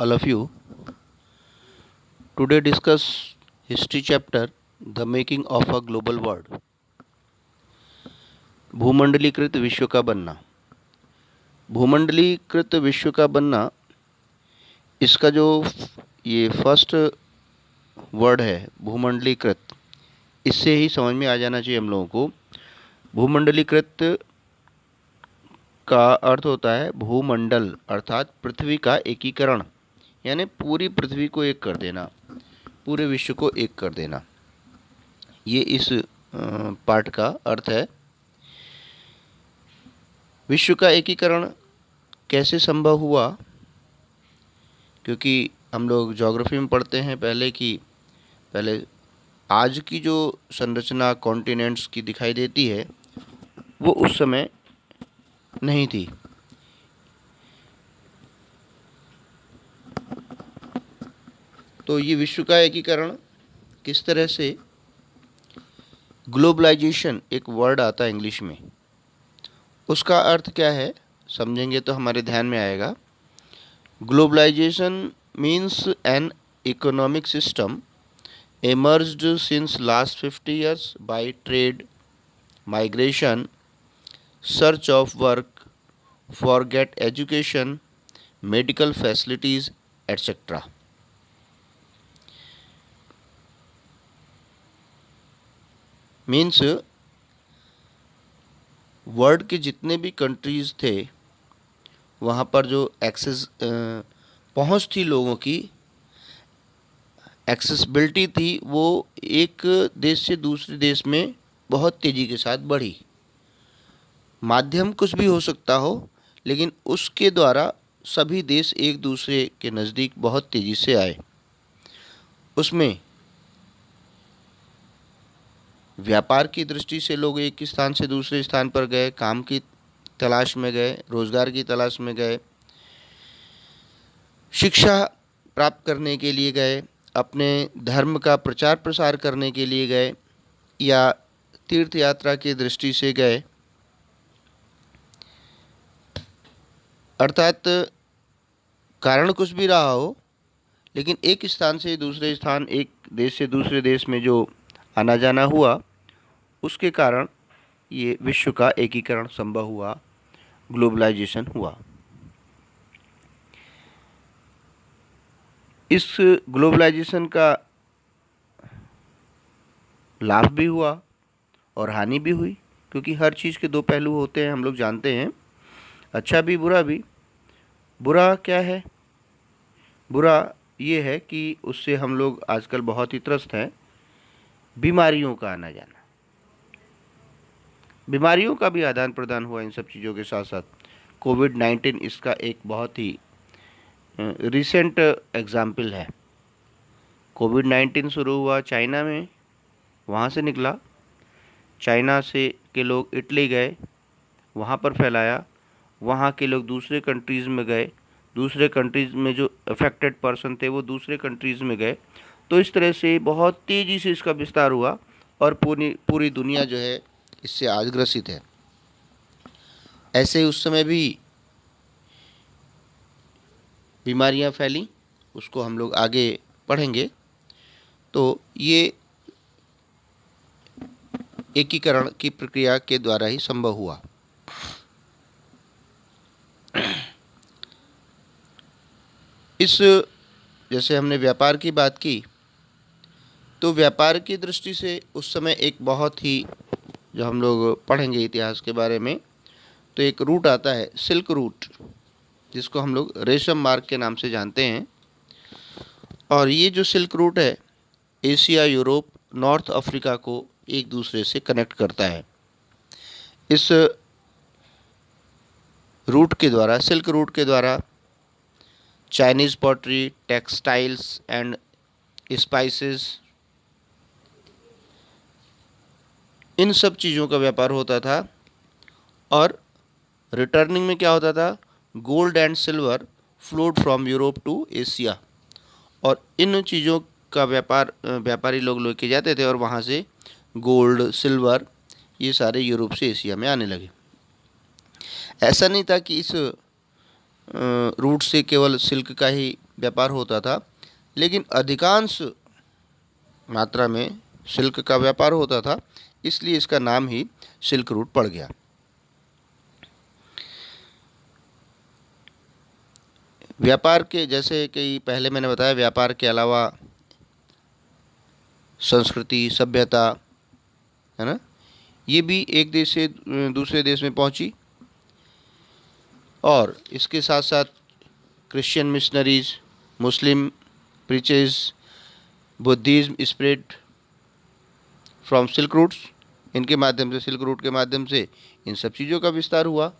all of you. Today discuss history chapter The Making of a Global World. भूमंडलीकृत विश्व का बनना। भूमंडलीकृत विश्व का बनना, इसका जो ये फर्स्ट वर्ड है भूमंडलीकृत, इससे ही समझ में आ जाना चाहिए हम लोगों को। भूमंडलीकृत का अर्थ होता है भूमंडल अर्थात पृथ्वी का एकीकरण, यानी पूरी पृथ्वी को एक कर देना, पूरे विश्व को एक कर देना। ये इस पाठ का अर्थ है। विश्व का एकीकरण कैसे संभव हुआ? क्योंकि हम लोग ज्योग्राफी में पढ़ते हैं पहले आज की जो संरचना कॉन्टिनेंट्स की दिखाई देती है वो उस समय नहीं थी। तो ये विश्व का एकीकरण किस तरह से, ग्लोबलाइजेशन एक वर्ड आता है इंग्लिश में, उसका अर्थ क्या है समझेंगे तो हमारे ध्यान में आएगा। Globalisation means an economic system emerged since last 50 years by trade, migration, search of work, forget education, medical facilities, etc. Means world के जितने भी कंट्रीज़ थे वहाँ पर जो एक्सेस पहुँच थी, लोगों की एक्सेसिबिलिटी थी, वो एक देश से दूसरे देश में बहुत तेज़ी के साथ बढ़ी। माध्यम कुछ भी हो सकता हो, लेकिन उसके द्वारा सभी देश एक दूसरे के नज़दीक बहुत तेज़ी से आए। उसमें व्यापार की दृष्टि से लोग एक स्थान से दूसरे स्थान पर गए, काम की तलाश में गए, रोज़गार की तलाश में गए, शिक्षा प्राप्त करने के लिए गए, अपने धर्म का प्रचार प्रसार करने के लिए गए, या तीर्थ यात्रा की दृष्टि से गए। अर्थात कारण कुछ भी रहा हो, लेकिन एक स्थान से दूसरे स्थान, एक देश से दूसरे देश में जो आना जाना हुआ, उसके कारण ये विश्व का एकीकरण संभव हुआ, ग्लोबलाइजेशन हुआ। इस ग्लोबलाइजेशन का लाभ भी हुआ और हानि भी हुई, क्योंकि हर चीज़ के दो पहलू होते हैं, हम लोग जानते हैं, अच्छा भी बुरा भी। बुरा क्या है? बुरा ये है कि उससे हम लोग आजकल बहुत ही त्रस्त हैं, बीमारियों का आना जाना, बीमारियों का भी आदान प्रदान हुआ इन सब चीज़ों के साथ साथ। कोविड-19 इसका एक बहुत ही रिसेंट एग्जाम्पल है। कोविड-19 शुरू हुआ चाइना में, वहाँ से निकला, चाइना से के लोग इटली गए, वहाँ पर फैलाया, वहाँ के लोग दूसरे कंट्रीज़ में गए, दूसरे कंट्रीज़ में जो अफेक्टेड पर्सन थे वो दूसरे कंट्रीज़ में गए। तो इस तरह से बहुत तेज़ी से इसका विस्तार हुआ और पूरी दुनिया जो है इससे आज ग्रसित है। ऐसे ही उस समय भी बीमारियां फैली, उसको हम लोग आगे पढ़ेंगे। तो ये एकीकरण की प्रक्रिया के द्वारा ही संभव हुआ। इस जैसे हमने व्यापार की बात की, तो व्यापार की दृष्टि से उस समय एक बहुत ही, जो हम लोग पढ़ेंगे इतिहास के बारे में, तो एक रूट आता है सिल्क रूट, जिसको हम लोग रेशम मार्ग के नाम से जानते हैं। और ये जो सिल्क रूट है एशिया, यूरोप, नॉर्थ अफ्रीका को एक दूसरे से कनेक्ट करता है। इस रूट के द्वारा, सिल्क रूट के द्वारा, Chinese pottery, textiles and spices, इन सब चीज़ों का व्यापार होता था। और रिटर्निंग में क्या होता था? Gold and silver flowed from Europe to Asia, और इन चीज़ों का व्यापारी लोग लेके जाते थे, और वहाँ से गोल्ड, सिल्वर, ये सारे यूरोप से एशिया में आने लगे। ऐसा नहीं था कि इस रूट से केवल सिल्क का ही व्यापार होता था, लेकिन अधिकांश मात्रा में सिल्क का व्यापार होता था, इसलिए इसका नाम ही सिल्क रूट पड़ गया। व्यापार के जैसे कि पहले मैंने बताया, व्यापार के अलावा संस्कृति, सभ्यता, है ना, ये भी एक देश से दूसरे देश में पहुंची। और इसके साथ साथ Christian missionaries, Muslim preachers, Buddhism spread from silk routes, इनके माध्यम से, सिल्क रूट के माध्यम से इन सब चीज़ों का विस्तार हुआ।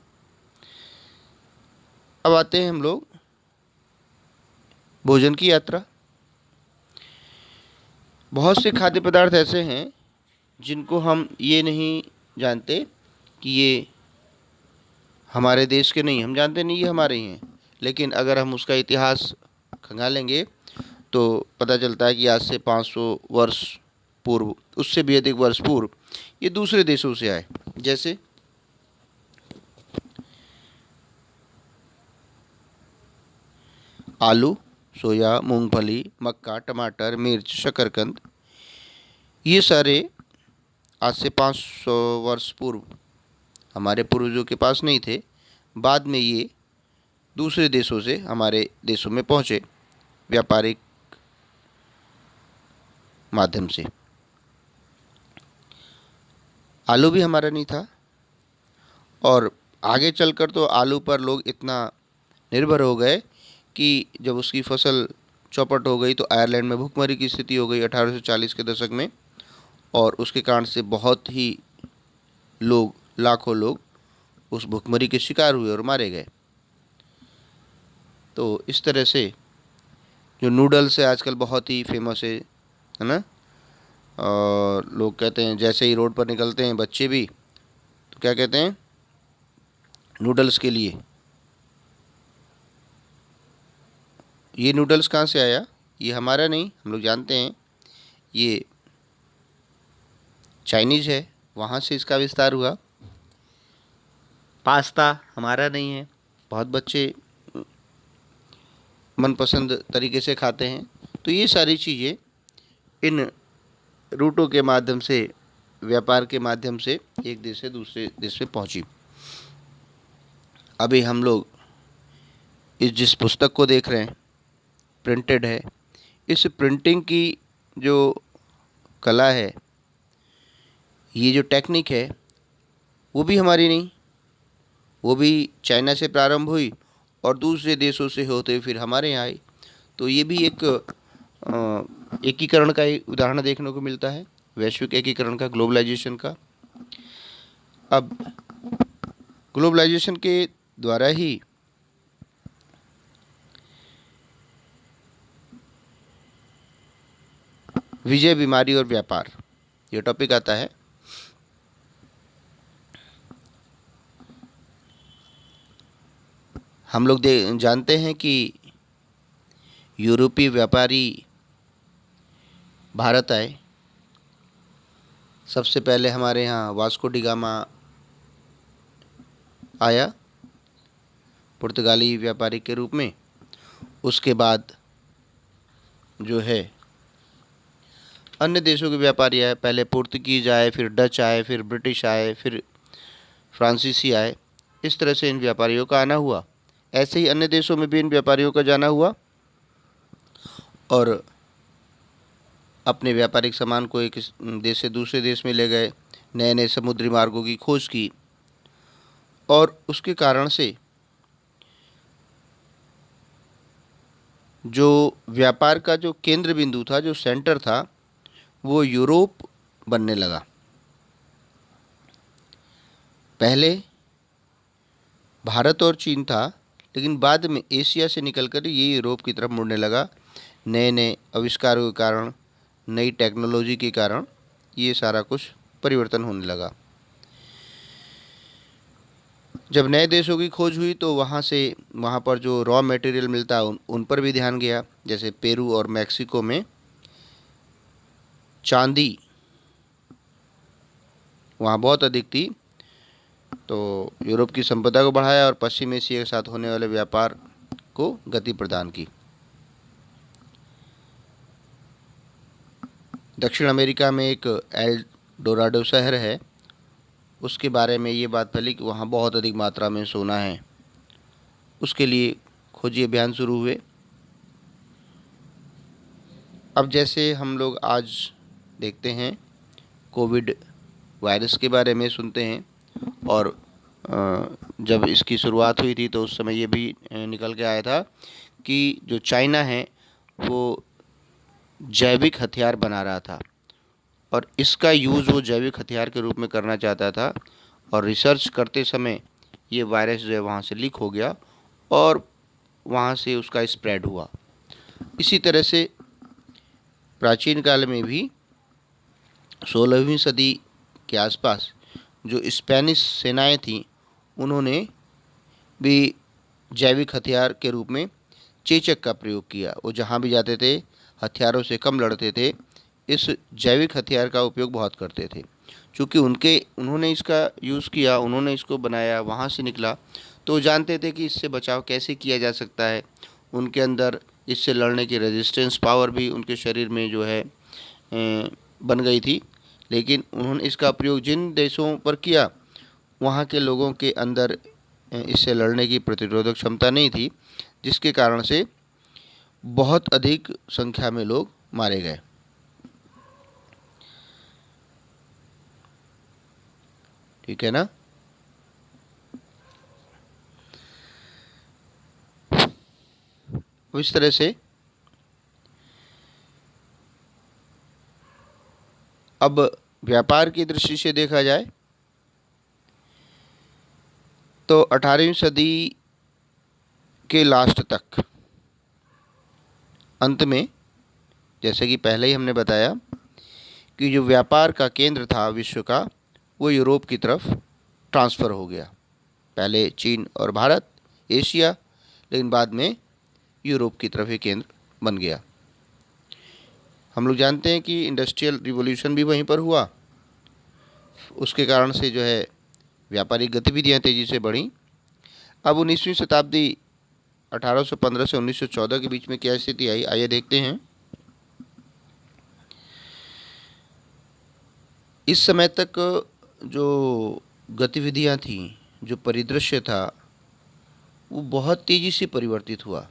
अब आते हैं हम लोग भोजन की यात्रा। बहुत से खाद्य पदार्थ ऐसे हैं जिनको हम ये नहीं जानते कि ये हमारे देश के नहीं, हम जानते नहीं ये हमारे ही हैं, लेकिन अगर हम उसका इतिहास खंगालेंगे तो पता चलता है कि आज से 500 वर्ष पूर्व, उससे भी अधिक वर्ष पूर्व, ये दूसरे देशों से आए। जैसे आलू, सोया, मूंगफली, मक्का, टमाटर, मिर्च, शकरकंद, ये सारे आज से 500 वर्ष पूर्व हमारे पूर्वजों के पास नहीं थे। बाद में ये दूसरे देशों से हमारे देशों में पहुँचे व्यापारिक माध्यम से। आलू भी हमारा नहीं था, और आगे चलकर तो आलू पर लोग इतना निर्भर हो गए कि जब उसकी फसल चौपट हो गई तो आयरलैंड में भूखमरी की स्थिति हो गई 1840 के दशक में, और उसके कारण से बहुत ही लोग, लाखों लोग उस भूखमरी के शिकार हुए और मारे गए। तो इस तरह से जो नूडल्स है आजकल बहुत ही फेमस है ना, और लोग कहते हैं, जैसे ही रोड पर निकलते हैं बच्चे भी, तो क्या कहते हैं नूडल्स के लिए। ये नूडल्स कहाँ से आया? ये हमारा नहीं, हम लोग जानते हैं ये चाइनीज़ है, वहाँ से इसका विस्तार हुआ। पास्ता हमारा नहीं है, बहुत बच्चे मनपसंद तरीके से खाते हैं। तो ये सारी चीज़ें इन रूटों के माध्यम से, व्यापार के माध्यम से एक देश से दूसरे देश में पहुंची। अभी हम लोग इस जिस पुस्तक को देख रहे हैं, प्रिंटेड है, इस प्रिंटिंग की जो कला है, ये जो टेक्निक है, वो भी हमारी नहीं, वो भी चाइना से प्रारंभ हुई और दूसरे देशों से होते हुए फिर हमारे यहाँ आई। तो ये भी एक एकीकरण का एक उदाहरण देखने को मिलता है, वैश्विक एकीकरण का, ग्लोबलाइजेशन का। अब ग्लोबलाइजेशन के द्वारा ही विजय, बीमारी और व्यापार, ये टॉपिक आता है। हम लोग जानते हैं कि यूरोपीय व्यापारी भारत आए। सबसे पहले हमारे यहाँ वास्को डी गामा आया पुर्तगाली व्यापारी के रूप में। उसके बाद जो है अन्य देशों के व्यापारी आए, पहले पुर्तगीज आए, फिर डच आए, फिर ब्रिटिश आए, फिर फ्रांसीसी आए। इस तरह से इन व्यापारियों का आना हुआ। ऐसे ही अन्य देशों में भी इन व्यापारियों का जाना हुआ और अपने व्यापारिक सामान को एक देश से दूसरे देश में ले गए, नए नए समुद्री मार्गों की खोज की, और उसके कारण से जो व्यापार का जो केंद्र बिंदु था, जो सेंटर था, वो यूरोप बनने लगा। पहले भारत और चीन था, लेकिन बाद में एशिया से निकलकर ये यूरोप की तरफ मुड़ने लगा। नए नए आविष्कारों के कारण, नई टेक्नोलॉजी के कारण ये सारा कुछ परिवर्तन होने लगा। जब नए देशों की खोज हुई तो वहाँ पर जो रॉ मटेरियल मिलता है उन पर भी ध्यान गया। जैसे पेरू और मैक्सिको में चांदी वहाँ बहुत अधिक थी, तो यूरोप की संपदा को बढ़ाया और पश्चिम एशिया के साथ होने वाले व्यापार को गति प्रदान की। दक्षिण अमेरिका में एक एल डोराडो शहर है, उसके बारे में ये बात फैली कि वहाँ बहुत अधिक मात्रा में सोना है। उसके लिए खोजी अभियान शुरू हुए। अब जैसे हम लोग आज देखते हैं, कोविड वायरस के बारे में सुनते हैं, और जब इसकी शुरुआत हुई थी तो उस समय ये भी निकल के आया था कि जो चाइना है वो जैविक हथियार बना रहा था, और इसका यूज़ वो जैविक हथियार के रूप में करना चाहता था। और रिसर्च करते समय ये वायरस जो है वहाँ से लीक हो गया और वहाँ से उसका स्प्रेड हुआ। इसी तरह से प्राचीन काल में भी 16वीं सदी के आसपास जो स्पेनिश सेनाएं थीं, उन्होंने भी जैविक हथियार के रूप में चेचक का प्रयोग किया। वो जहाँ भी जाते थे हथियारों से कम लड़ते थे, इस जैविक हथियार का उपयोग बहुत करते थे। चूँकि उन्होंने इसका यूज़ किया, उन्होंने इसको बनाया, वहाँ से निकला, तो जानते थे कि इससे बचाव कैसे किया जा सकता है। उनके अंदर इससे लड़ने की रेजिस्टेंस पावर भी उनके शरीर में जो है बन गई थी। लेकिन उन्होंने इसका प्रयोग जिन देशों पर किया, वहाँ के लोगों के अंदर इससे लड़ने की प्रतिरोधक क्षमता नहीं थी, जिसके कारण से बहुत अधिक संख्या में लोग मारे गए। ठीक है ना। इस तरह से अब व्यापार की दृष्टि से देखा जाए तो 18वीं सदी के लास्ट तक, अंत में, जैसे कि पहले ही हमने बताया कि जो व्यापार का केंद्र था विश्व का, वो यूरोप की तरफ ट्रांसफ़र हो गया। पहले चीन और भारत, एशिया, लेकिन बाद में यूरोप की तरफ ये केंद्र बन गया। हम लोग जानते हैं कि इंडस्ट्रियल रिवॉल्यूशन भी वहीं पर हुआ। उसके कारण से जो है व्यापारिक गतिविधियां तेज़ी से बढ़ीं। अब 19वीं शताब्दी 1815 से 1914 के बीच में क्या स्थिति आई, आइए देखते हैं। इस समय तक जो गतिविधियां थीं, जो परिदृश्य था, वो बहुत तेज़ी से परिवर्तित हुआ,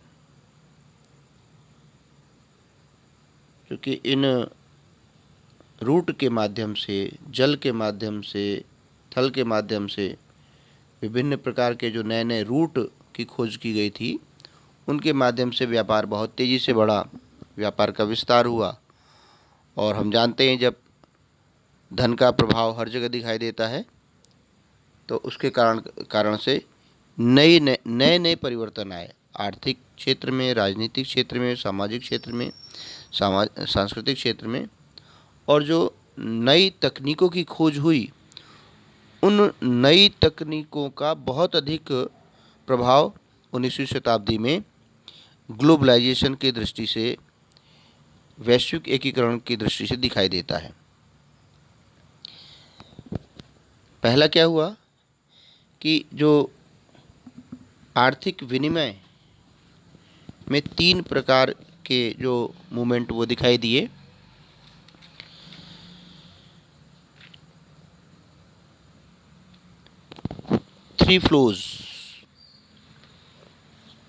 क्योंकि इन रूट के माध्यम से, जल के माध्यम से, थल के माध्यम से विभिन्न प्रकार के जो नए नए रूट की खोज की गई थी, उनके माध्यम से व्यापार बहुत तेज़ी से बढ़ा, व्यापार का विस्तार हुआ। और हम जानते हैं जब धन का प्रभाव हर जगह दिखाई देता है, तो उसके कारण से नए नए परिवर्तन आए, आर्थिक क्षेत्र में, राजनीतिक क्षेत्र में, सामाजिक क्षेत्र में, सांस्कृतिक क्षेत्र में। और जो नई तकनीकों की खोज हुई, उन नई तकनीकों का बहुत अधिक प्रभाव 19वीं शताब्दी में ग्लोबलाइजेशन की दृष्टि से, वैश्विक एकीकरण की दृष्टि से दिखाई देता है। पहला क्या हुआ कि जो आर्थिक विनिमय में 3 प्रकार के जो मूवमेंट वो दिखाई दिए।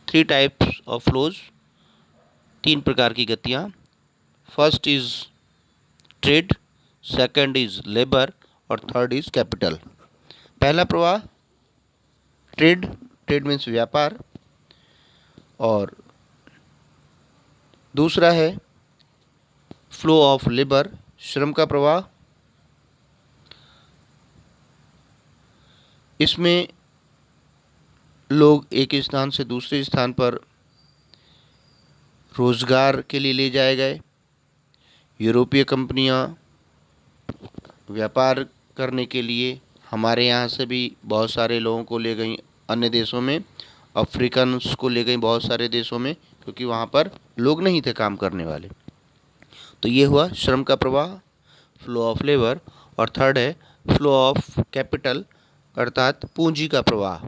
थ्री टाइप्स ऑफ फ्लोज, 3 प्रकार की गतियाँ। First is trade, second is labour, और थर्ड इज कैपिटल। पहला प्रवाह ट्रेड, ट्रेड मीन्स व्यापार, और दूसरा है फ्लो ऑफ लेबर, श्रम का प्रवाह। इसमें लोग एक स्थान से दूसरे स्थान पर रोज़गार के लिए ले जाए गए। यूरोपीय कंपनियां व्यापार करने के लिए हमारे यहाँ से भी बहुत सारे लोगों को ले गई अन्य देशों में, अफ्रीकन्स को ले गई बहुत सारे देशों में, क्योंकि वहाँ पर लोग नहीं थे काम करने वाले। तो ये हुआ श्रम का प्रवाह, फ्लो ऑफ लेबर। और थर्ड है फ्लो ऑफ कैपिटल, अर्थात पूंजी का प्रवाह।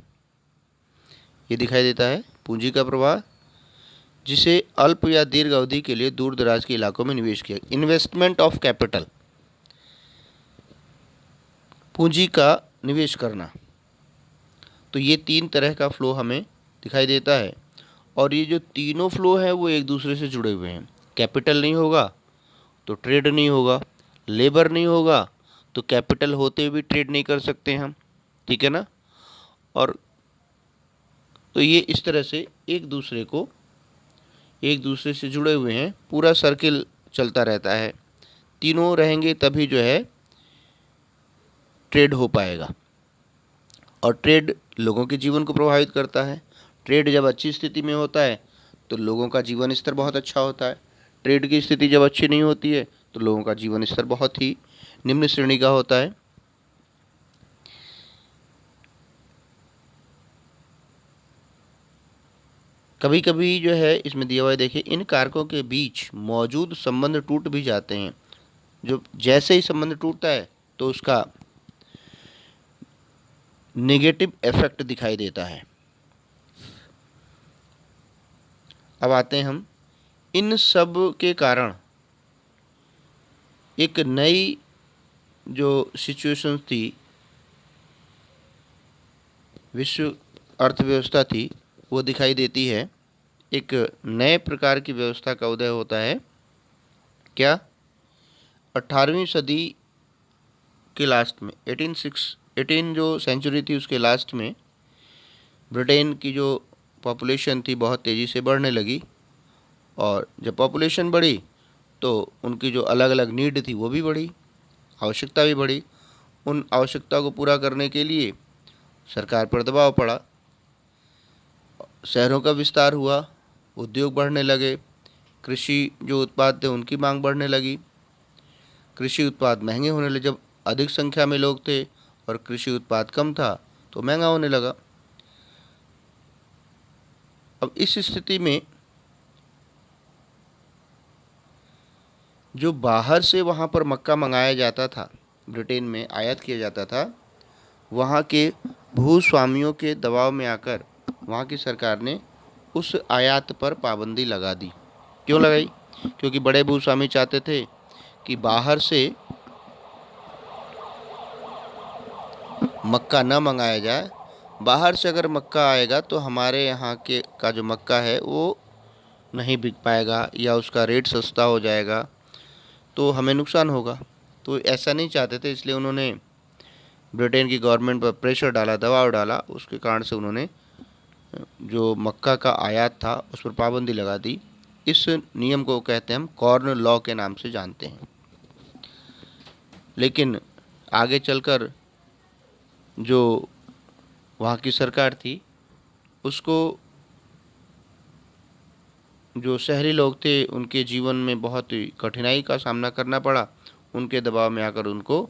ये दिखाई देता है पूंजी का प्रवाह। जिसे अल्प या दीर्घ अवधि के लिए दूर दराज के इलाकों में निवेश किया। इन्वेस्टमेंट ऑफ कैपिटल, पूंजी का निवेश करना। तो ये तीन तरह का फ्लो हमें दिखाई देता है, और ये जो तीनों फ्लो हैं वो एक दूसरे से जुड़े हुए हैं। कैपिटल नहीं होगा तो ट्रेड नहीं होगा, लेबर नहीं होगा तो कैपिटल होते हुए भी ट्रेड नहीं कर सकते हम, ठीक है ना। और तो ये इस तरह से एक दूसरे से जुड़े हुए हैं, पूरा सर्किल चलता रहता है। तीनों रहेंगे तभी जो है ट्रेड हो पाएगा, और ट्रेड लोगों के जीवन को प्रभावित करता है। ट्रेड जब अच्छी स्थिति में होता है तो लोगों का जीवन स्तर बहुत अच्छा होता है। ट्रेड की स्थिति जब अच्छी नहीं होती है तो लोगों का जीवन स्तर बहुत ही निम्न श्रेणी का होता है। कभी कभी जो है इसमें दिया हुआ है, देखिए, इन कारकों के बीच मौजूद संबंध टूट भी जाते हैं। जो जैसे ही संबंध टूटता है तो उसका नेगेटिव इफेक्ट दिखाई देता है। अब आते हैं हम इन सब के कारण एक नई जो सिचुएशन थी, विश्व अर्थव्यवस्था थी, वो दिखाई देती है। एक नए प्रकार की व्यवस्था का उदय होता है। क्या? 18वीं सदी के लास्ट में, 18 जो सेंचुरी थी उसके लास्ट में ब्रिटेन की जो पॉपुलेशन थी बहुत तेज़ी से बढ़ने लगी, और जब पॉपुलेशन बढ़ी तो उनकी जो अलग अलग नीड थी वो भी बढ़ी, आवश्यकता भी बढ़ी। उन आवश्यकता को पूरा करने के लिए सरकार पर दबाव पड़ा, शहरों का विस्तार हुआ, उद्योग बढ़ने लगे, कृषि जो उत्पाद थे उनकी मांग बढ़ने लगी, कृषि उत्पाद महंगे होने लगे। जब अधिक संख्या में लोग थे और कृषि उत्पाद कम था तो महंगा होने लगा। अब इस स्थिति में जो बाहर से वहाँ पर मक्का मंगाया जाता था, ब्रिटेन में आयात किया जाता था, वहाँ के भूस्वामियों के दबाव में आकर वहाँ की सरकार ने उस आयात पर पाबंदी लगा दी। क्यों लगाई? क्योंकि बड़े भूस्वामी चाहते थे कि बाहर से मक्का न मंगाया जाए। बाहर से अगर मक्का आएगा तो हमारे यहाँ के का जो मक्का है वो नहीं बिक पाएगा, या उसका रेट सस्ता हो जाएगा, तो हमें नुकसान होगा। तो ऐसा नहीं चाहते थे, इसलिए उन्होंने ब्रिटेन की गवर्नमेंट पर प्रेशर डाला, दबाव डाला। उसके कारण से उन्होंने जो मक्का का आयात था उस पर पाबंदी लगा दी। इस नियम को कहते हैं हम कॉर्न लॉ के नाम से जानते हैं। लेकिन आगे चलकर जो वहाँ की सरकार थी उसको जो शहरी लोग थे उनके जीवन में बहुत ही कठिनाई का सामना करना पड़ा। उनके दबाव में आकर उनको,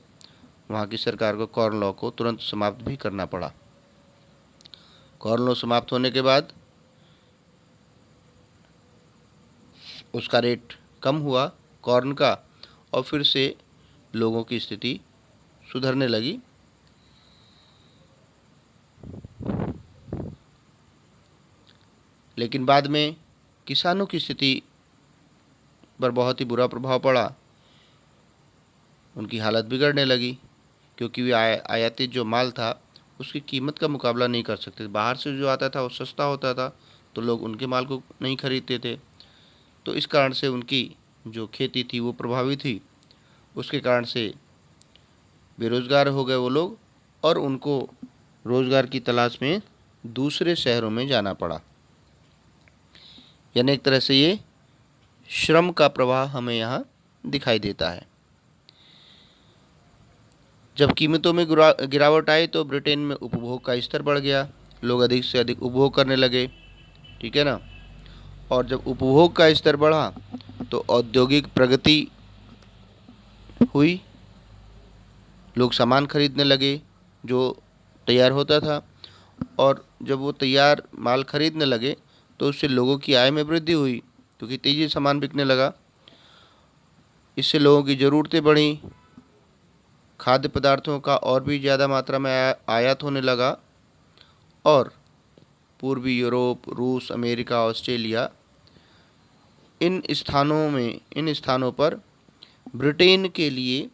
वहाँ की सरकार को, कॉर्न लॉ को तुरंत समाप्त भी करना पड़ा। कॉर्न लॉ समाप्त होने के बाद उसका रेट कम हुआ कॉर्न का, और फिर से लोगों की स्थिति सुधरने लगी। लेकिन बाद में किसानों की स्थिति पर बहुत ही बुरा प्रभाव पड़ा, उनकी हालत बिगड़ने लगी, क्योंकि वे आयातित जो माल था उसकी कीमत का मुकाबला नहीं कर सकते। बाहर से जो आता था वो सस्ता होता था, तो लोग उनके माल को नहीं खरीदते थे। तो इस कारण से उनकी जो खेती थी वो प्रभावित हुई। उसके कारण से बेरोज़गार हो गए वो लोग, और उनको रोज़गार की तलाश में दूसरे शहरों में जाना पड़ा। यानी एक तरह से ये श्रम का प्रवाह हमें यहाँ दिखाई देता है। जब कीमतों में गिरावट आई तो ब्रिटेन में उपभोग का स्तर बढ़ गया, लोग अधिक से अधिक उपभोग करने लगे, ठीक है ना। और जब उपभोग का स्तर बढ़ा तो औद्योगिक प्रगति हुई, लोग सामान खरीदने लगे जो तैयार होता था, और जब वो तैयार माल खरीदने लगे तो उससे लोगों की आय में वृद्धि हुई, क्योंकि तेज़ी से सामान बिकने लगा। इससे लोगों की ज़रूरतें बढ़ी, खाद्य पदार्थों का और भी ज़्यादा मात्रा में आयात होने लगा, और पूर्वी यूरोप, रूस, अमेरिका, ऑस्ट्रेलिया इन स्थानों पर ब्रिटेन के लिए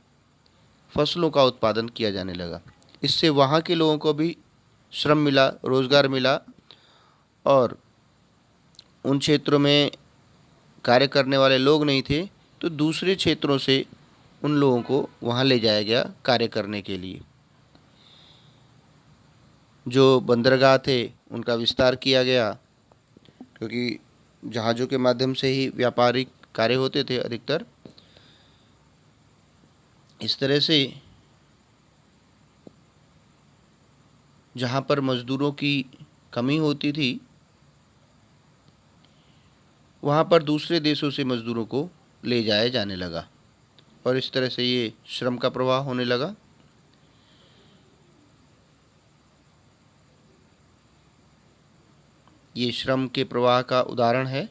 फसलों का उत्पादन किया जाने लगा। इससे वहाँ के लोगों को भी श्रम मिला, रोज़गार मिला, और उन क्षेत्रों में कार्य करने वाले लोग नहीं थे तो दूसरे क्षेत्रों से उन लोगों को वहाँ ले जाया गया कार्य करने के लिए। जो बंदरगाह थे उनका विस्तार किया गया, क्योंकि जहाज़ों के माध्यम से ही व्यापारिक कार्य होते थे अधिकतर। इस तरह से जहाँ पर मज़दूरों की कमी होती थी वहाँ पर दूसरे देशों से मज़दूरों को ले जाया जाने लगा, और इस तरह से ये श्रम का प्रवाह होने लगा। ये श्रम के प्रवाह का उदाहरण है।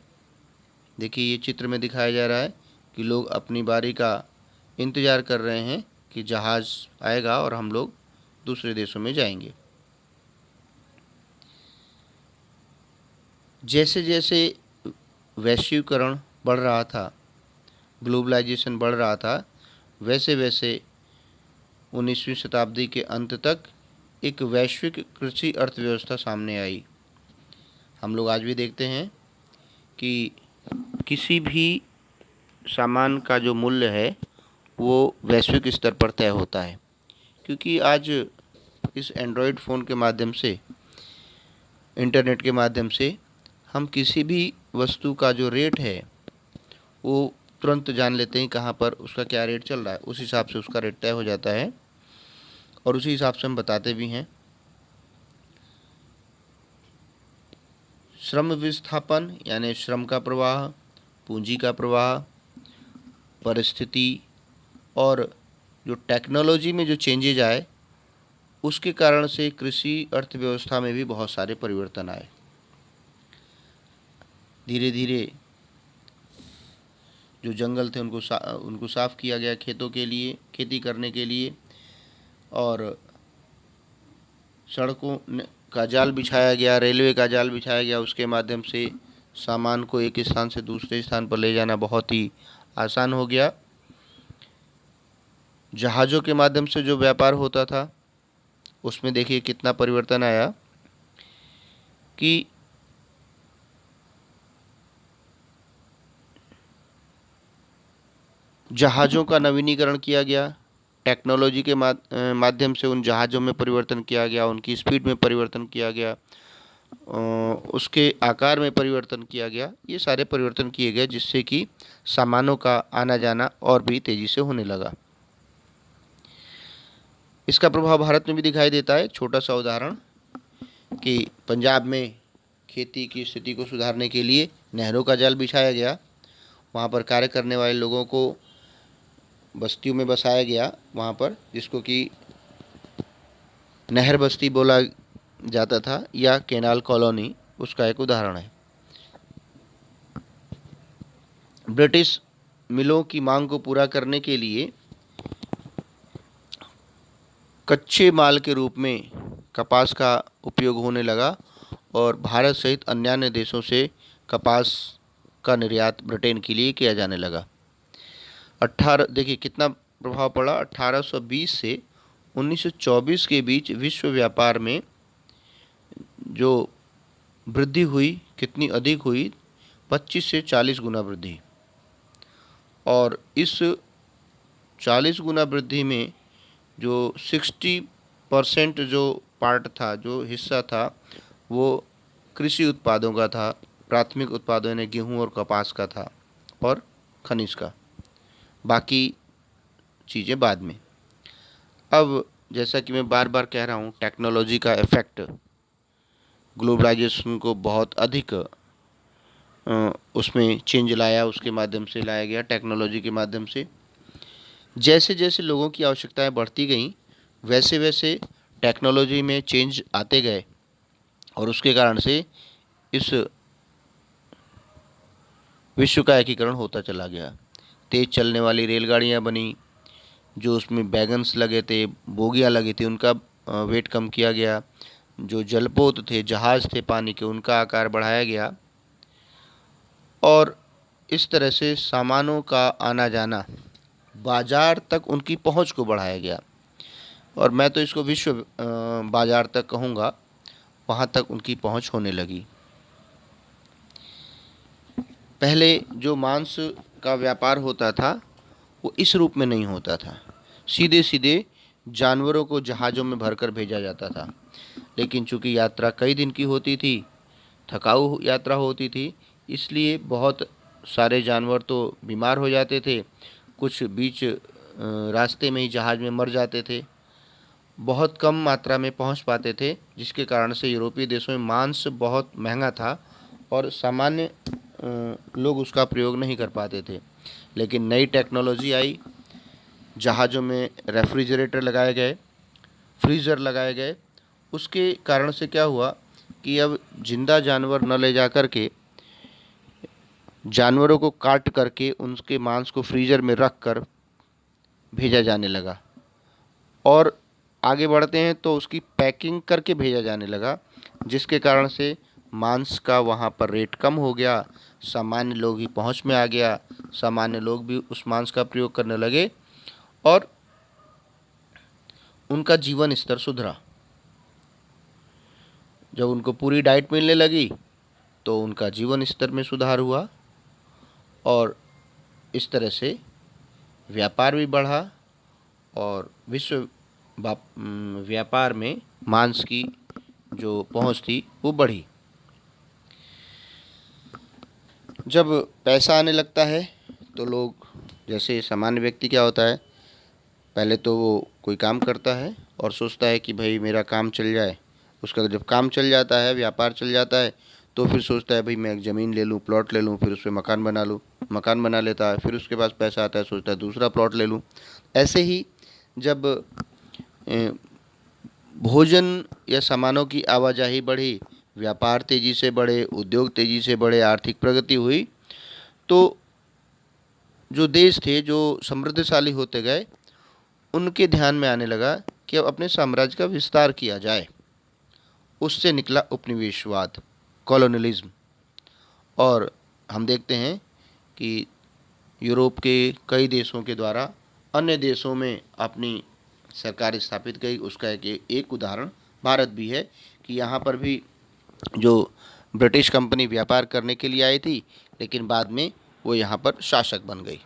देखिए, ये चित्र में दिखाया जा रहा है कि लोग अपनी बारी का इंतज़ार कर रहे हैं कि जहाज़ आएगा और हम लोग दूसरे देशों में जाएंगे। जैसे जैसे वैश्वीकरण बढ़ रहा था, ग्लोबलाइजेशन बढ़ रहा था, वैसे वैसे 19वीं शताब्दी के अंत तक एक वैश्विक कृषि अर्थव्यवस्था सामने आई। हम लोग आज भी देखते हैं कि किसी भी सामान का जो मूल्य है वो वैश्विक स्तर पर तय होता है, क्योंकि आज इस एंड्रॉयड फ़ोन के माध्यम से, इंटरनेट के माध्यम से हम किसी भी वस्तु का जो रेट है वो तुरंत जान लेते हैं, कहाँ पर उसका क्या रेट चल रहा है। उस हिसाब से उसका रेट तय हो जाता है और उसी हिसाब से हम बताते भी हैं। श्रम विस्थापन यानी श्रम का प्रवाह, पूंजी का प्रवाह, परिस्थिति और जो टेक्नोलॉजी में जो चेंजेज आए उसके कारण से कृषि अर्थव्यवस्था में भी बहुत सारे परिवर्तन आए। धीरे धीरे जो जंगल थे उनको साफ़ किया गया खेतों के लिए, खेती करने के लिए, और सड़कों का जाल बिछाया गया, रेलवे का जाल बिछाया गया। उसके माध्यम से सामान को एक स्थान से दूसरे स्थान पर ले जाना बहुत ही आसान हो गया। जहाज़ों के माध्यम से जो व्यापार होता था उसमें देखिए कितना परिवर्तन आया कि जहाज़ों का नवीनीकरण किया गया, टेक्नोलॉजी के माध्यम से उन जहाज़ों में परिवर्तन किया गया, उनकी स्पीड में परिवर्तन किया गया, उसके आकार में परिवर्तन किया गया। ये सारे परिवर्तन किए गए जिससे कि सामानों का आना जाना और भी तेज़ी से होने लगा। इसका प्रभाव भारत में भी दिखाई देता है। छोटा सा उदाहरण कि पंजाब में खेती की स्थिति को सुधारने के लिए नहरों का जाल बिछाया गया, वहाँ पर कार्य करने वाले लोगों को बस्तियों में बसाया गया, वहाँ पर जिसको कि नहर बस्ती बोला जाता था या कैनाल कॉलोनी, उसका एक उदाहरण है। ब्रिटिश मिलों की मांग को पूरा करने के लिए कच्चे माल के रूप में कपास का उपयोग होने लगा और भारत सहित अन्य देशों से कपास का निर्यात ब्रिटेन के लिए किया जाने लगा। देखिए कितना प्रभाव पड़ा। 1820 से 1924 के बीच विश्व व्यापार में जो वृद्धि हुई कितनी अधिक हुई, 25 से 40 गुना वृद्धि। और इस 40 गुना वृद्धि में जो 60% जो पार्ट था, जो हिस्सा था, वो कृषि उत्पादों का था, प्राथमिक उत्पादों यानी गेहूँ और कपास का था और खनिज का, बाकी चीज़ें बाद में। अब जैसा कि मैं बार बार कह रहा हूँ, टेक्नोलॉजी का इफ़ेक्ट ग्लोबलाइजेशन को बहुत अधिक उसमें चेंज लाया, उसके माध्यम से लाया गया टेक्नोलॉजी के माध्यम से। जैसे जैसे लोगों की आवश्यकताएं बढ़ती गईं वैसे वैसे टेक्नोलॉजी में चेंज आते गए और उसके कारण से इस विश्व का एकीकरण होता चला गया। तेज़ चलने वाली रेलगाड़ियां बनी, जो उसमें वैगन्स लगे थे, बोगियां लगी थी, उनका वेट कम किया गया। जो जलपोत थे, जहाज़ थे पानी के, उनका आकार बढ़ाया गया। और इस तरह से सामानों का आना जाना, बाज़ार तक उनकी पहुंच को बढ़ाया गया, और मैं तो इसको विश्व बाज़ार तक कहूँगा, वहाँ तक उनकी पहुंच होने लगी। पहले जो मांस का व्यापार होता था वो इस रूप में नहीं होता था, सीधे सीधे जानवरों को जहाज़ों में भरकर भेजा जाता था। लेकिन चूंकि यात्रा कई दिन की होती थी, थकाऊ यात्रा होती थी, इसलिए बहुत सारे जानवर तो बीमार हो जाते थे, कुछ बीच रास्ते में ही जहाज़ में मर जाते थे, बहुत कम मात्रा में पहुंच पाते थे, जिसके कारण से यूरोपीय देशों में मांस बहुत महंगा था और सामान्य लोग उसका प्रयोग नहीं कर पाते थे। लेकिन नई टेक्नोलॉजी आई, जहाज़ों में रेफ्रिजरेटर लगाए गए, फ्रीज़र लगाए गए, उसके कारण से क्या हुआ कि अब जिंदा जानवर न ले जा कर के जानवरों को काट करके उनके मांस को फ्रीज़र में रख कर भेजा जाने लगा, और आगे बढ़ते हैं तो उसकी पैकिंग करके भेजा जाने लगा, जिसके कारण से मांस का वहाँ पर रेट कम हो गया, सामान्य लोग ही पहुँच में आ गया, सामान्य लोग भी उस मांस का प्रयोग करने लगे और उनका जीवन स्तर सुधरा। जब उनको पूरी डाइट मिलने लगी तो उनका जीवन स्तर में सुधार हुआ, और इस तरह से व्यापार भी बढ़ा और विश्व व्यापार में मांस की जो पहुंच थी वो बढ़ी। जब पैसा आने लगता है तो लोग, जैसे सामान्य व्यक्ति क्या होता है, पहले तो वो कोई काम करता है और सोचता है कि भाई मेरा काम चल जाए, उसका जब काम चल जाता है, व्यापार चल जाता है, तो फिर सोचता है भाई मैं एक ज़मीन ले लूँ, प्लॉट ले लूँ, फिर उस पर मकान बना लूँ, मकान बना लेता है, फिर उसके पास पैसा आता है, सोचता है दूसरा प्लॉट ले लूँ। ऐसे ही जब भोजन या सामानों की आवाजाही बढ़ी, व्यापार तेज़ी से बढ़े, उद्योग तेज़ी से बढ़े, आर्थिक प्रगति हुई, तो जो देश थे जो समृद्धशाली होते गए, उनके ध्यान में आने लगा कि अब अपने साम्राज्य का विस्तार किया जाए। उससे निकला उपनिवेशवाद, कॉलोनियलिज्म, और हम देखते हैं कि यूरोप के कई देशों के द्वारा अन्य देशों में अपनी सरकार स्थापित की। उसका एक उदाहरण भारत भी है कि यहाँ पर भी जो ब्रिटिश कंपनी व्यापार करने के लिए आई थी, लेकिन बाद में वो यहाँ पर शासक बन गई।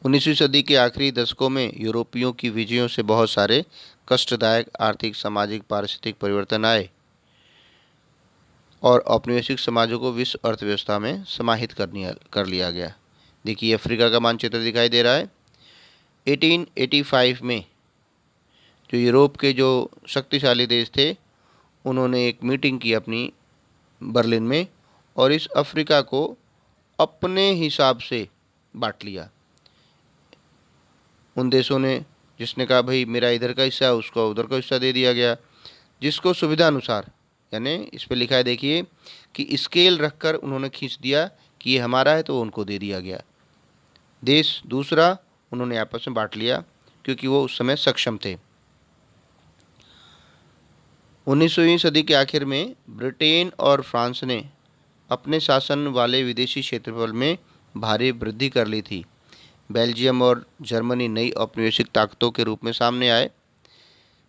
उन्नीसवीं सदी के आखिरी दशकों में यूरोपियों की विजयों से बहुत सारे कष्टदायक आर्थिक, सामाजिक, पारिस्थितिक परिवर्तन आए और औपनिवेशिक समाजों को विश्व अर्थव्यवस्था में समाहित कर लिया गया। देखिए अफ्रीका का मानचित्र दिखाई दे रहा है। 1885 में जो यूरोप के जो शक्तिशाली देश थे, उन्होंने एक मीटिंग की अपनी बर्लिन में, और इस अफ्रीका को अपने हिसाब से बांट लिया। उन देशों ने, जिसने कहा भाई मेरा इधर का हिस्सा है, उसको उधर का हिस्सा दे दिया गया, जिसको सुविधा अनुसार, यानी इस पे लिखा है देखिए कि स्केल रखकर उन्होंने खींच दिया कि ये हमारा है, तो उनको दे दिया गया। देश दूसरा उन्होंने आपस में बांट लिया क्योंकि वो उस समय सक्षम थे। 19वीं सदी के आखिर में ब्रिटेन और फ्रांस ने अपने शासन वाले विदेशी क्षेत्रफल में भारी वृद्धि कर ली थी। बेल्जियम और जर्मनी नई औपनिवेशिक ताकतों के रूप में सामने आए।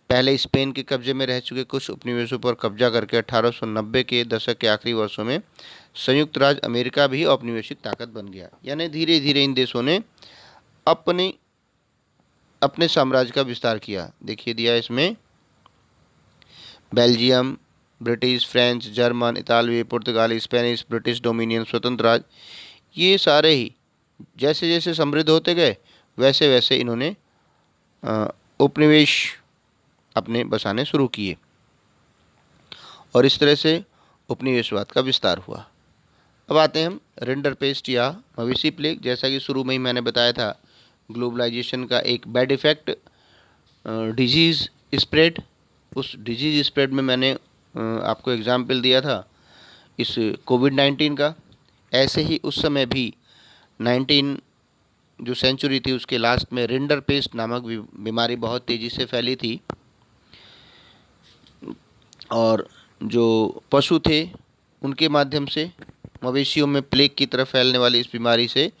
पहले स्पेन के कब्जे में रह चुके कुछ उपनिवेशों पर कब्जा करके 1890 के दशक के आखिरी वर्षों में संयुक्त राज्य अमेरिका भी औपनिवेशिक ताकत बन गया। यानी धीरे धीरे इन देशों ने अपने साम्राज्य का विस्तार किया। देखिए दिया इसमें, बेल्जियम, ब्रिटिश, फ्रेंच, जर्मन, इतालवी, पुर्तगाली, स्पेनिश, ब्रिटिश डोमिनियन, स्वतंत्र राज्य, ये सारे ही जैसे जैसे समृद्ध होते गए, वैसे वैसे इन्होंने उपनिवेश अपने बसाने शुरू किए, और इस तरह से उपनिवेशवाद का विस्तार हुआ। अब आते हैं हम रिंडरपेस्ट या मवेशी प्लेग। जैसा कि शुरू में ही मैंने बताया था, ग्लोबलाइजेशन का एक बैड इफ़ेक्ट डिजीज़ स्प्रेड। उस डिजीज़ स्प्रेड में मैंने आपको एग्जाम्पल दिया था इस कोविड-19 का। ऐसे ही उस समय भी 19 जो सेंचुरी थी उसके लास्ट में रिंडरपेस्ट नामक बीमारी बहुत तेज़ी से फैली थी, और जो पशु थे उनके माध्यम से मवेशियों में प्लेग की तरह फैलने वाली इस बीमारी से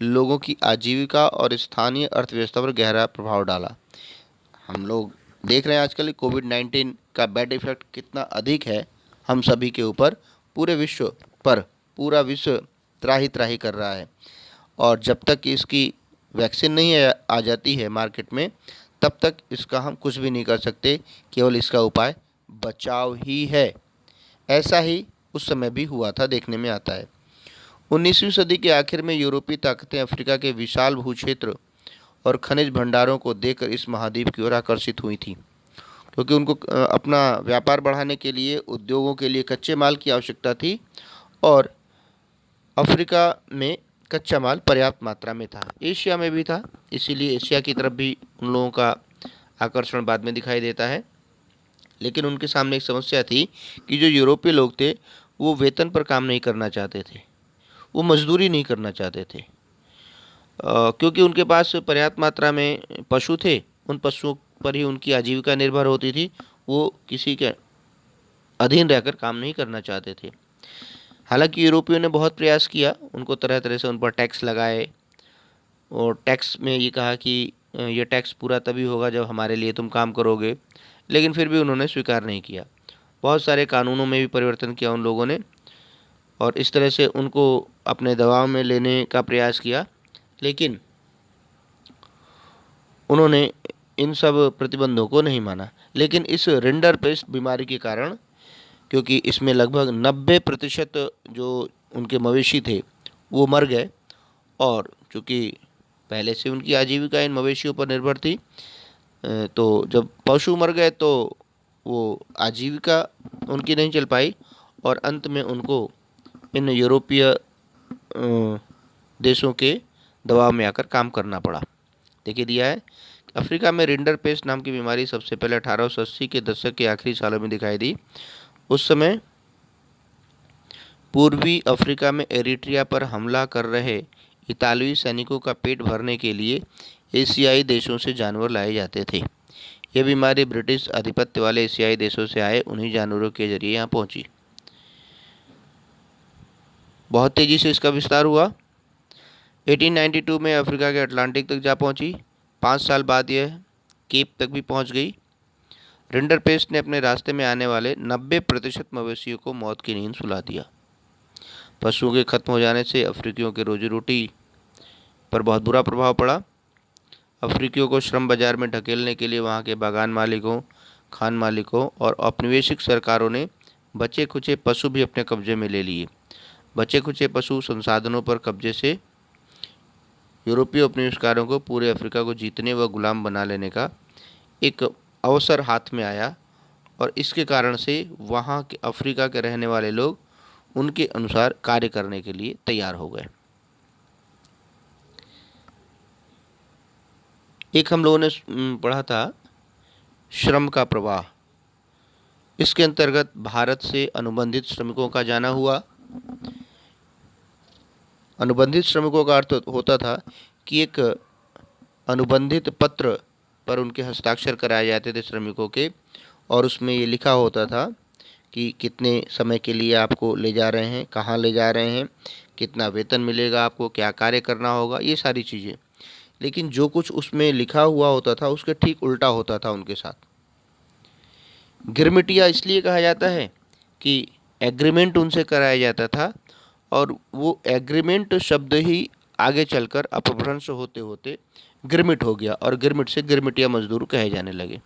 लोगों की आजीविका और स्थानीय अर्थव्यवस्था पर गहरा प्रभाव डाला। हम लोग देख रहे हैं आजकल कोविड-19 का बैड इफेक्ट कितना अधिक है हम सभी के ऊपर, पूरे विश्व पर। पूरा विश्व त्राही त्राही कर रहा है, और जब तक इसकी वैक्सीन नहीं आ जाती है मार्केट में, तब तक इसका हम कुछ भी नहीं कर सकते। केवल इसका उपाय बचाव ही है। ऐसा ही उस समय भी हुआ था, देखने में आता है। 19वीं सदी के आखिर में यूरोपीय ताकतें अफ्रीका के विशाल भूक्षेत्र और खनिज भंडारों को देखकर इस महाद्वीप की ओर आकर्षित हुई थी, क्योंकि उनको अपना व्यापार बढ़ाने के लिए, उद्योगों के लिए कच्चे माल की आवश्यकता थी, और अफ्रीका में कच्चा माल पर्याप्त मात्रा में था। एशिया में भी था, इसीलिए एशिया की तरफ भी उन लोगों का आकर्षण बाद में दिखाई देता है। लेकिन उनके सामने एक समस्या थी कि जो यूरोपीय लोग थे वो वेतन पर काम नहीं करना चाहते थे, वो मजदूरी नहीं करना चाहते थे, क्योंकि उनके पास पर्याप्त मात्रा में पशु थे। उन पशुओं पर ही उनकी आजीविका निर्भर होती थी। वो किसी के अधीन रहकर काम नहीं करना चाहते थे। हालांकि यूरोपियों ने बहुत प्रयास किया, उनको तरह तरह से उन पर टैक्स लगाए, और टैक्स में ये कहा कि ये टैक्स पूरा तभी होगा जब हमारे लिए तुम काम करोगे, लेकिन फिर भी उन्होंने स्वीकार नहीं किया। बहुत सारे कानूनों में भी परिवर्तन किया उन लोगों ने, और इस तरह से उनको अपने दबाव में लेने का प्रयास किया, लेकिन उन्होंने इन सब प्रतिबंधों को नहीं माना। लेकिन इस रिंडरपेस्ट बीमारी के कारण, क्योंकि इसमें लगभग 90% जो उनके मवेशी थे वो मर गए, और चूँकि पहले से उनकी आजीविका इन मवेशियों पर निर्भर थी, तो जब पशु मर गए तो वो आजीविका उनकी नहीं चल पाई, और अंत में उनको इन यूरोपीय देशों के दबाव में आकर काम करना पड़ा। देखिए दिया है, अफ्रीका में रिंडरपेस्ट नाम की बीमारी सबसे पहले 1880 के दशक के आखिरी सालों में दिखाई दी। उस समय पूर्वी अफ्रीका में एरिट्रिया पर हमला कर रहे इतालवी सैनिकों का पेट भरने के लिए एशियाई देशों से जानवर लाए जाते थे। यह बीमारी ब्रिटिश आधिपत्य वाले एशियाई देशों से आए उन्हीं जानवरों के जरिए यहाँ पहुंची। बहुत तेज़ी से इसका विस्तार हुआ। 1892 में अफ्रीका के अटलांटिक तक जा पहुंची। 5 साल बाद यह केप तक भी पहुंच गई। रिंडरपेस्ट ने अपने रास्ते में आने वाले 90% मवेशियों को मौत की नींद सुला दिया। पशुओं के खत्म हो जाने से अफ्रीकियों के रोजी रोटी पर बहुत बुरा प्रभाव पड़ा। अफ्रीकियों को श्रम बाजार में ढकेलने के लिए वहाँ के बागान मालिकों, खान मालिकों और औपनिवेशिक सरकारों ने बचे खुचे पशु भी अपने कब्जे में ले लिए। बचे खुचे पशु संसाधनों पर कब्जे से यूरोपीय उपनिवेशकारों को पूरे अफ्रीका को जीतने व गुलाम बना लेने का एक अवसर हाथ में आया, और इसके कारण से वहाँ के अफ्रीका के रहने वाले लोग उनके अनुसार कार्य करने के लिए तैयार हो गए। एक हम लोगों ने पढ़ा था श्रम का प्रवाह। इसके अंतर्गत भारत से अनुबंधित श्रमिकों का जाना हुआ। अनुबंधित श्रमिकों का अर्थ होता था कि एक अनुबंधित पत्र पर उनके हस्ताक्षर कराए जाते थे श्रमिकों के, और उसमें ये लिखा होता था कि कितने समय के लिए आपको ले जा रहे हैं, कहाँ ले जा रहे हैं, कितना वेतन मिलेगा आपको, क्या कार्य करना होगा, ये सारी चीज़ें। लेकिन जो कुछ उसमें लिखा हुआ होता था उसके ठीक उल्टा होता था उनके साथ। गिरमिटिया इसलिए कहा जाता है कि एग्रीमेंट उनसे कराया जाता था, और वो एग्रीमेंट शब्द ही आगे चलकर अपभ्रंश होते होते गिरमिट हो गया, और गिरमिट से गिरमिटिया मजदूर कहे जाने लगे।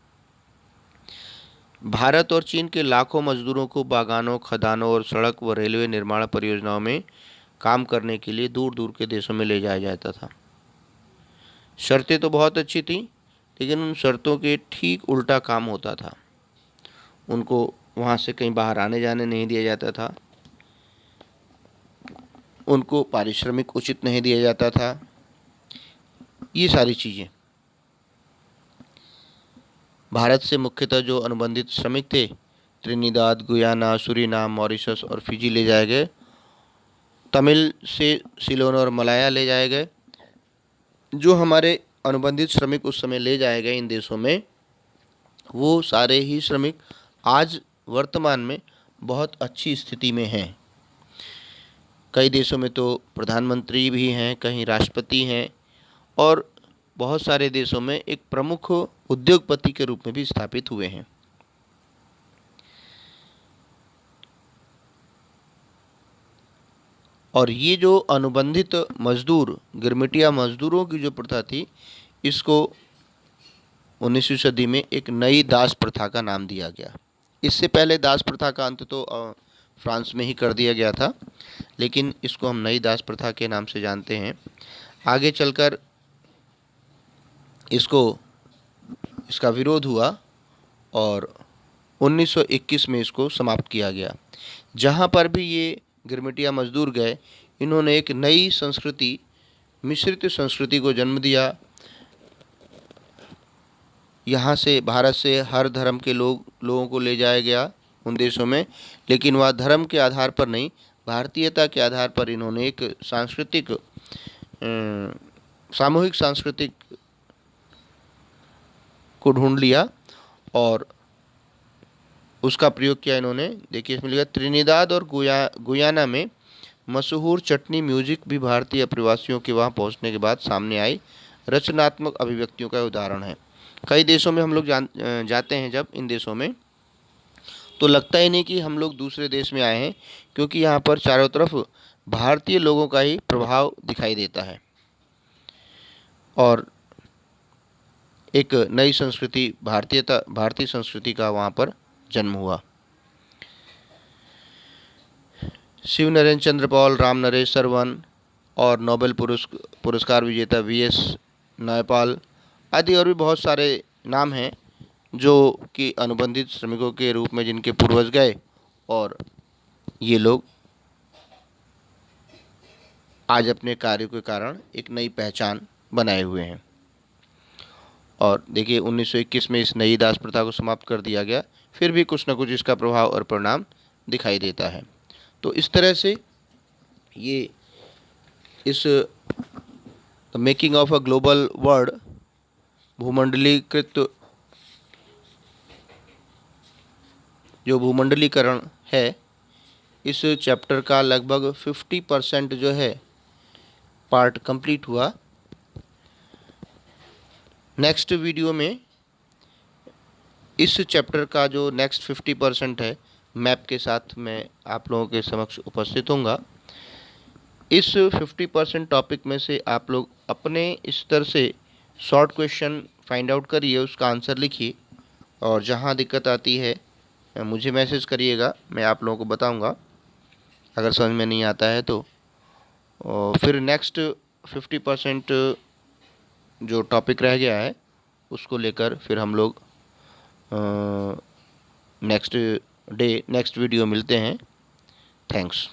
भारत और चीन के लाखों मजदूरों को बागानों, खदानों और सड़क व रेलवे निर्माण परियोजनाओं में काम करने के लिए दूर दूर के देशों में ले जाया जाता था। शर्तें तो बहुत अच्छी थीं, लेकिन उन शर्तों के ठीक उल्टा काम होता था। उनको वहाँ से कहीं बाहर आने जाने नहीं दिया जाता था, उनको पारिश्रमिक उचित नहीं दिया जाता था, ये सारी चीज़ें। भारत से मुख्यतः जो अनुबंधित श्रमिक थे, त्रिनिदाद, गुयाना, सूरीनाम, मॉरिशस और फिजी ले जाए गए। तमिल से सिलोन और मलाया ले जाए गए। जो हमारे अनुबंधित श्रमिक उस समय ले जाए गए इन देशों में, वो सारे ही श्रमिक आज वर्तमान में बहुत अच्छी स्थिति में हैं। कई देशों में तो प्रधानमंत्री भी हैं, कहीं राष्ट्रपति हैं, और बहुत सारे देशों में एक प्रमुख उद्योगपति के रूप में भी स्थापित हुए हैं। और ये जो अनुबंधित मजदूर, गिरमिटिया मजदूरों की जो प्रथा थी, इसको 19वीं सदी में एक नई दास प्रथा का नाम दिया गया। इससे पहले दास प्रथा का अंत तो फ्रांस में ही कर दिया गया था, लेकिन इसको हम नई दास प्रथा के नाम से जानते हैं। आगे चलकर इसका विरोध हुआ और 1921 में इसको समाप्त किया गया। जहाँ पर भी ये गिरमिटिया मजदूर गए, इन्होंने एक नई संस्कृति, मिश्रित संस्कृति को जन्म दिया। यहाँ से, भारत से हर धर्म के लोगों को ले जाया गया उन देशों में, लेकिन वह धर्म के आधार पर नहीं, भारतीयता के आधार पर इन्होंने एक सामूहिक सांस्कृतिक को ढूंढ लिया और उसका प्रयोग किया इन्होंने। देखिए इसमें लिखा, त्रिनिदाद और गुयाना में मशहूर चटनी म्यूजिक भी भारतीय प्रवासियों के वहाँ पहुँचने के बाद सामने आई रचनात्मक अभिव्यक्तियों का उदाहरण है। कई देशों में हम लोग जाते हैं जब, इन देशों में, तो लगता ही नहीं कि हम लोग दूसरे देश में आए हैं, क्योंकि यहाँ पर चारों तरफ भारतीय लोगों का ही प्रभाव दिखाई देता है और एक नई संस्कृति, भारतीय संस्कृति का वहाँ पर जन्म हुआ। शिव नरेंद्र चंद्र पॉल, राम नरेश सरवन और नोबेल पुरस्कार विजेता वीएस नायपाल आदि और भी बहुत सारे नाम हैं जो कि अनुबंधित श्रमिकों के रूप में जिनके पूर्वज गए, और ये लोग आज अपने कार्यों के कारण एक नई पहचान बनाए हुए हैं। और देखिए 1921 में इस नई दास प्रथा को समाप्त कर दिया गया, फिर भी कुछ न कुछ इसका प्रभाव और परिणाम दिखाई देता है। तो इस तरह से ये इस making of a global world, जो भूमंडलीकरण है, इस चैप्टर का लगभग 50% जो है पार्ट कंप्लीट हुआ। नेक्स्ट वीडियो में इस चैप्टर का जो नेक्स्ट 50% है, मैप के साथ मैं आप लोगों के समक्ष उपस्थित होऊंगा। इस 50% टॉपिक में से आप लोग अपने स्तर से शॉर्ट क्वेश्चन फाइंड आउट करिए, उसका आंसर लिखिए, और जहाँ दिक्कत आती है मुझे मैसेज करिएगा, मैं आप लोगों को बताऊंगा अगर समझ में नहीं आता है तो। और फिर नेक्स्ट 50% जो टॉपिक रह गया है उसको लेकर फिर हम लोग नेक्स्ट वीडियो मिलते हैं। थैंक्स।